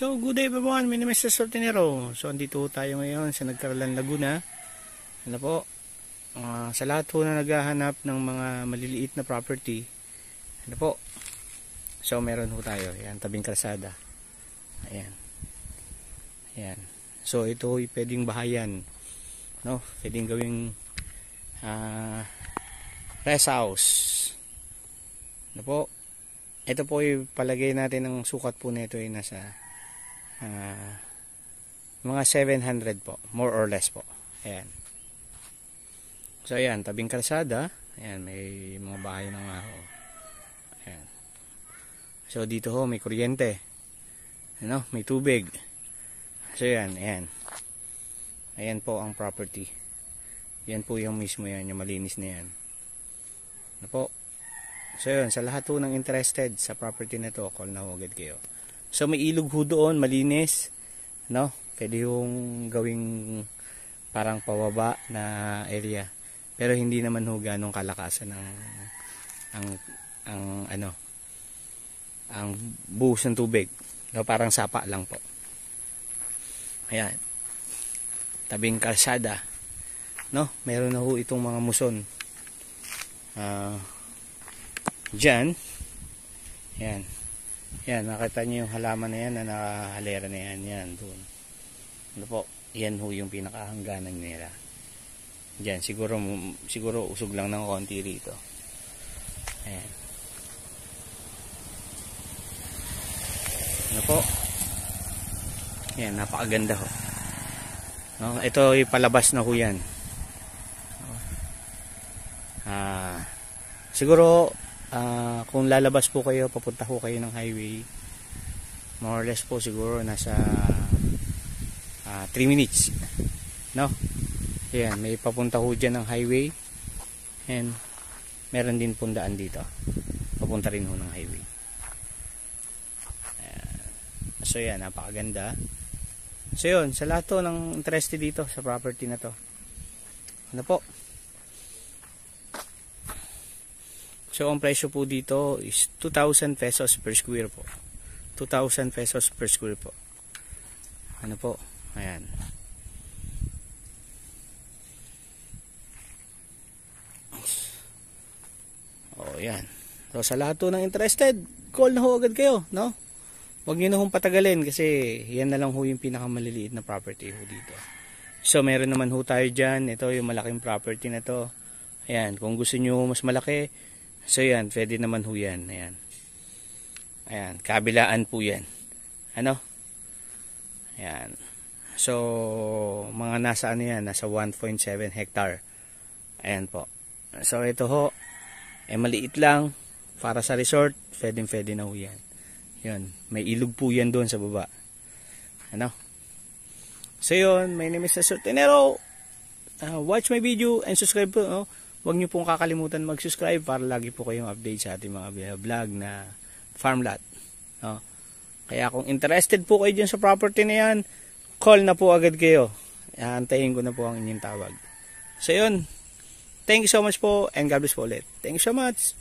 So, good day everyone, my name is Cesar Tinero. So, andito tayo ngayon sa Nagkaralan, Laguna. Ano po, sa lahat po na naghahanap ng mga maliliit na property. Ano po, so meron po tayo. Ayan, tabing kalsada. Ayan. Ayan. So, ito ay pwedeng bahayan. No? Pwedeng gawing rest house. Ano po, ito po ay palagay natin ang sukat po nito ay nasa mga 700 po, more or less po. Ayan. So ayan, tabing kalsada. Ayan, may mga bahay na nga ho. Ayan. So dito ho may kuryente. Ano, may tubig. So ayan, ayan. Ayan po ang property. Yan po yung mismo yan, yung malinis na yan. Ano po? So yun, sa lahat po ng interested sa property na to, call na ho agad kayo. So may ilog ho doon, malinis, no? Pwede yung gawing parang pababa na area. Pero hindi naman ho ganong kalakasan ang buhos ng tubig. No, parang sapa lang po. Ayan. Tabing kalsada. No, meron na ho itong mga muson. Diyan. Ayan. Yan, nakita niyo yung halaman na yan na nakahalera na yan. Yan, doon. Ano po, yan ho yung pinakahangganan nila. Diyan, siguro usog lang ng konti rito. Ayan. Ano po? Yan, napakaganda ho. No, ito ay palabas na ho yan. Siguro, kung lalabas po kayo, papunta po kayo ng highway, more or less po siguro nasa 3 minutes, no? Ayan, may papunta po dyan ng highway, and meron din pundaan dito papunta rin po ng highway. Ayan. So yan, napakaganda. So yun, sa lahat to ng interested dito sa property na to, ano po, so ang presyo po dito is 2,000 pesos per square po. 2,000 pesos per square po. Ano po? Ayan. Oh, yan. So sa lahat po ng interested, call na ho agad kayo, no? Huwag niyo na hong patagalin kasi yan na lang ho yung pinakamaliliit na property ho dito. So meron naman ho tayo dyan. Ito yung malaking property na to. Ayan, kung gusto niyo mas malaki, so yan, pwede naman ho yan. Ayan. Ayan, kabilaan po yan. Ano? Ayan. So, mga nasa ano yan, nasa 1.7 hectare. Ayan po. So, ito ho, maliit lang. Para sa resort, pwede na ho yan. Yun, may ilog po yan doon sa baba. Ano? So yun, my name is Cesar Tinero. Watch my video and subscribe po. No? Huwag niyo pong kakalimutan mag-subscribe para lagi po kayong update sa ating mga vlog na farm lot. No? Kaya kung interested po kayo dyan sa property na yan, call na po agad kayo. Antayin ko na po ang inyong tawag. So yun, thank you so much po and God bless po ulit. Thank you so much.